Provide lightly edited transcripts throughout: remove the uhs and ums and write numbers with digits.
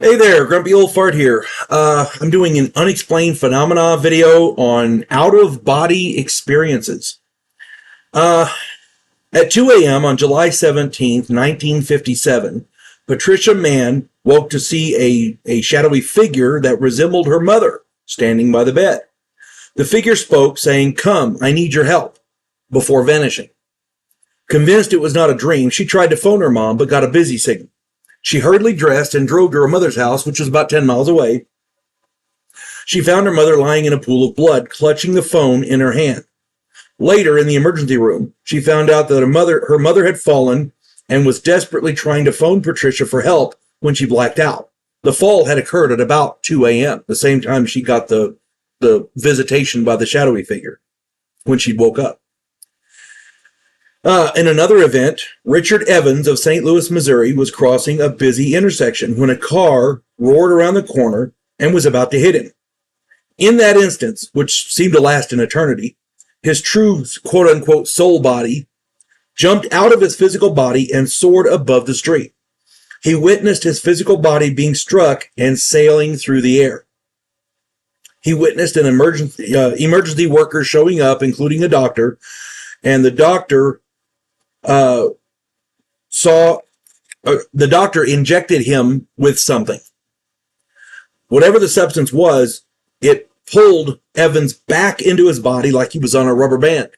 Hey there, Grumpy Old Fart here. I'm doing an unexplained phenomena video on out-of-body experiences. Uh, at 2 a.m. on July 17th, 1957, Patricia Mann woke to see a shadowy figure that resembled her mother standing by the bed. The figure spoke, saying, "Come, I need your help," before vanishing. Convinced it was not a dream, she tried to phone her mom but got a busy signal. She hurriedly dressed and drove to her mother's house, which was about 10 miles away. She found her mother lying in a pool of blood, clutching the phone in her hand. Later, in the emergency room, she found out that her mother had fallen and was desperately trying to phone Patricia for help when she blacked out. The fall had occurred at about 2 a.m., the same time she got the visitation by the shadowy figure when she woke up. In another event, Richard Evans of St. Louis, Missouri, was crossing a busy intersection when a car roared around the corner and was about to hit him. In that instance, which seemed to last an eternity, his true quote-unquote soul body jumped out of his physical body and soared above the street. He witnessed his physical body being struck and sailing through the air. He witnessed an emergency worker showing up, including a doctor, and the doctor the doctor injected him with something. Whatever the substance was, it pulled Evans back into his body like he was on a rubber band.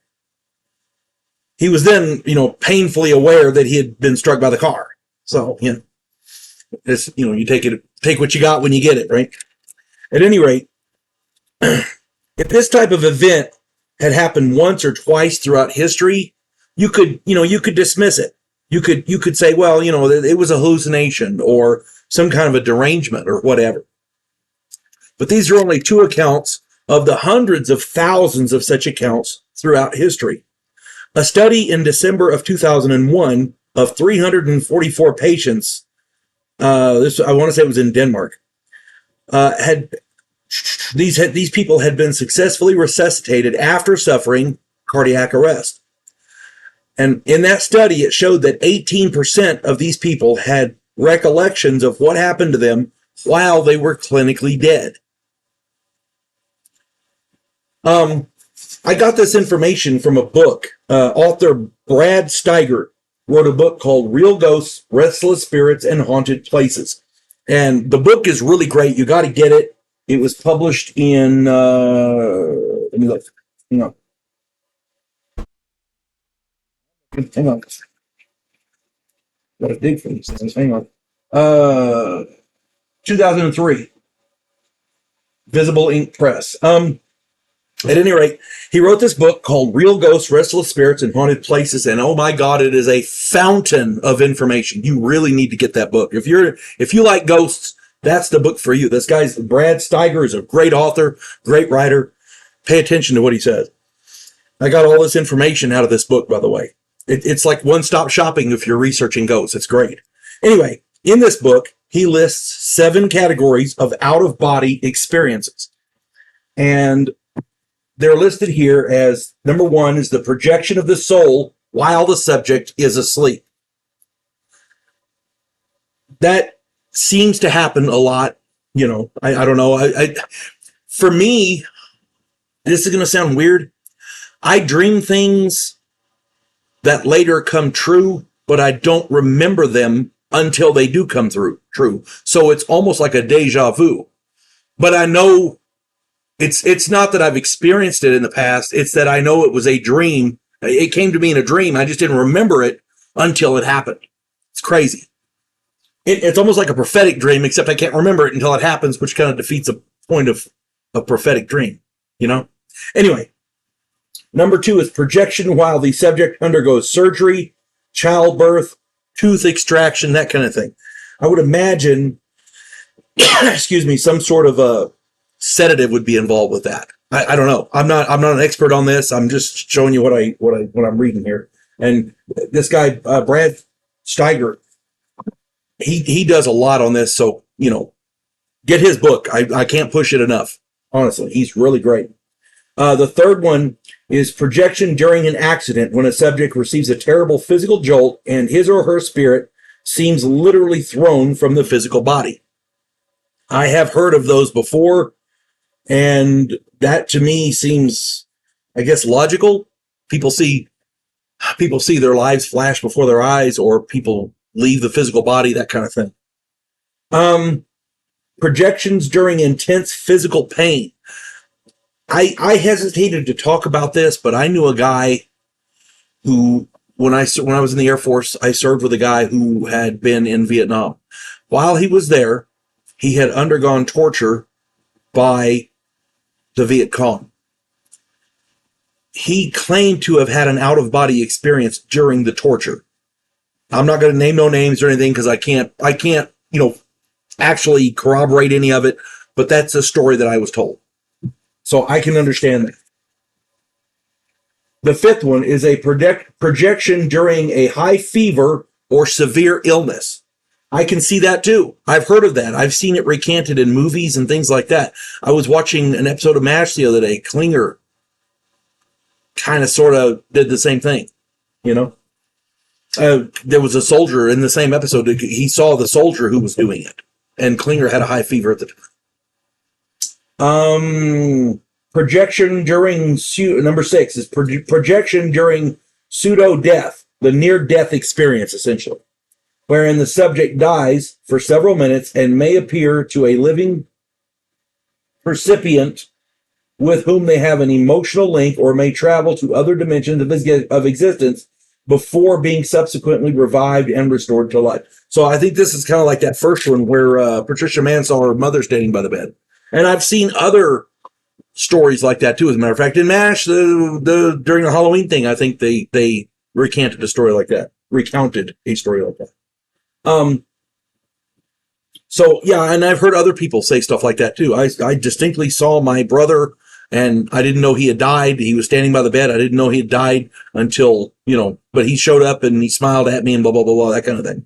He was then, painfully aware that he had been struck by the car. So, it's, you take what you got when you get it, right? At any rate, if this type of event had happened once or twice throughout history, you could dismiss it. You could say, well, it was a hallucination or some kind of a derangement or whatever. But these are only two accounts of the hundreds of thousands of such accounts throughout history. A study in December of 2001 of 344 patients, I want to say it was in Denmark, these people had been successfully resuscitated after suffering cardiac arrest. And in that study, it showed that 18% of these people had recollections of what happened to them while they were clinically dead. I got this information from a book. Author Brad Steiger wrote a book called Real Ghosts, Restless Spirits, and Haunted Places. And the book is really great. You got to get it. It was published in, let me look, hang on. Gotta dig for these things. Hang on. 2003. Visible Ink Press. At any rate, he wrote this book called Real Ghosts, Restless Spirits, and Haunted Places, and oh my God, it is a fountain of information. You really need to get that book. If you like ghosts, that's the book for you. This guy's Brad Steiger is a great author, great writer. Pay attention to what he says. I got all this information out of this book, by the way. It's like one-stop shopping if you're researching ghosts. It's great. Anyway, in this book, he lists 7 categories of out-of-body experiences. And they're listed here as, number 1 is the projection of the soul while the subject is asleep. That seems to happen a lot. I don't know. For me, this is going to sound weird. I dream things that later come true, but I don't remember them until they do come true. So it's almost like a deja vu. But I know it's not that I've experienced it in the past. It's that I know it was a dream. It came to me in a dream. I just didn't remember it until it happened. It's crazy. It's almost like a prophetic dream, except I can't remember it until it happens, which kind of defeats the point of a prophetic dream, Anyway, number 2 is projection while the subject undergoes surgery, childbirth, tooth extraction, that kind of thing. I would imagine, some sort of a sedative would be involved with that. I don't know. I'm not an expert on this. I'm just showing you what I'm reading here. And this guy, Brad Steiger, he does a lot on this. So, get his book. I can't push it enough. Honestly, he's really great. The third one is projection during an accident, when a subject receives a terrible physical jolt and his or her spirit seems literally thrown from the physical body. I have heard of those before, and that to me seems, I guess, logical. People see their lives flash before their eyes, or people leave the physical body, that kind of thing. Projections during intense physical pain. I hesitated to talk about this, but I knew a guy who, when I was in the Air Force, I served with a guy who had been in Vietnam. While he was there, he had undergone torture by the Viet Cong. He claimed to have had an out-of-body experience during the torture. I'm not going to name no names or anything because I can't, actually corroborate any of it, but that's a story that I was told. So I can understand that. The fifth one is a projection during a high fever or severe illness. I can see that too. I've heard of that. I've seen it recanted in movies and things like that. I was watching an episode of MASH the other day. Klinger kind of sort of did the same thing, there was a soldier in the same episode. He saw the soldier who was doing it, and Klinger had a high fever at the time. Projection during, number 6 is projection during pseudo-death, the near-death experience, essentially, wherein the subject dies for several minutes and may appear to a living recipient with whom they have an emotional link, or may travel to other dimensions of existence before being subsequently revived and restored to life. So I think this is kind of like that first one where Patricia Mann saw her mother standing by the bed. And I've seen other stories like that too. As a matter of fact, in MASH, during the Halloween thing, I think they recounted a story like that. So yeah, and I've heard other people say stuff like that too. I distinctly saw my brother, and I didn't know he had died. He was standing by the bed. I didn't know he had died until, but he showed up and he smiled at me and blah, blah, blah, blah, that kind of thing.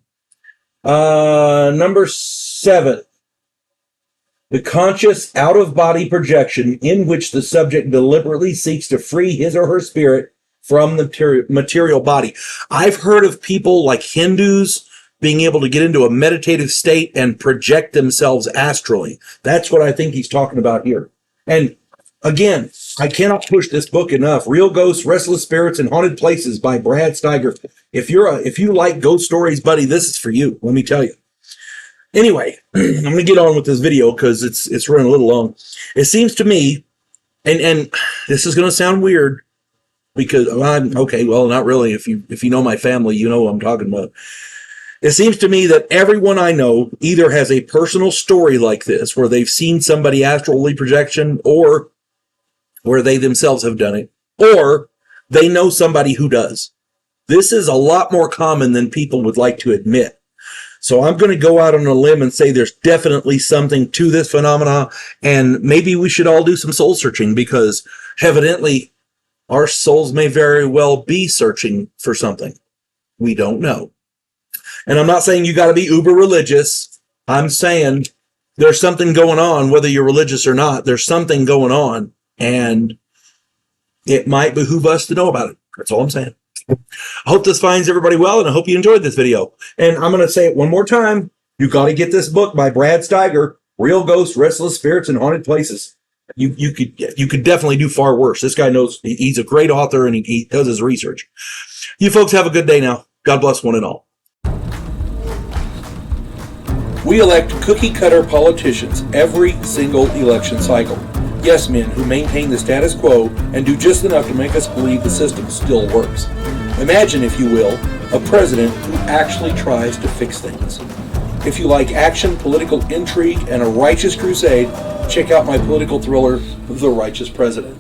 Number 7, the conscious out-of-body projection in which the subject deliberately seeks to free his or her spirit from the material body. I've heard of people like Hindus being able to get into a meditative state and project themselves astrally. That's what I think he's talking about here. And again, I cannot push this book enough. Real Ghosts, Restless Spirits, and Haunted Places by Brad Steiger. If you like ghost stories, buddy, this is for you. Let me tell you. Anyway, I'm going to get on with this video because it's running a little long. It seems to me, and this is going to sound weird because not really. If you know my family, you know what I'm talking about. It seems to me that everyone I know either has a personal story like this, where they've seen somebody astrally projection, or where they themselves have done it, or they know somebody who does. This is a lot more common than people would like to admit. So I'm going to go out on a limb and say there's definitely something to this phenomena, and maybe we should all do some soul searching, because evidently our souls may very well be searching for something. We don't know. And I'm not saying you got to be uber religious. I'm saying there's something going on, whether you're religious or not. There's something going on, and it might behoove us to know about it. That's all I'm saying. I hope this finds everybody well, and I hope you enjoyed this video. And I'm going to say it one more time. You got to get this book by Brad Steiger, Real Ghosts, Restless Spirits, and Haunted Places. You could definitely do far worse. This guy knows. He's a great author, and he does his research. You folks have a good day now. God bless one and all. We elect cookie-cutter politicians every single election cycle. Yes men who maintain the status quo and do just enough to make us believe the system still works. Imagine, if you will, a president who actually tries to fix things. If you like action, political intrigue, and a righteous crusade, check out my political thriller, The Righteous President.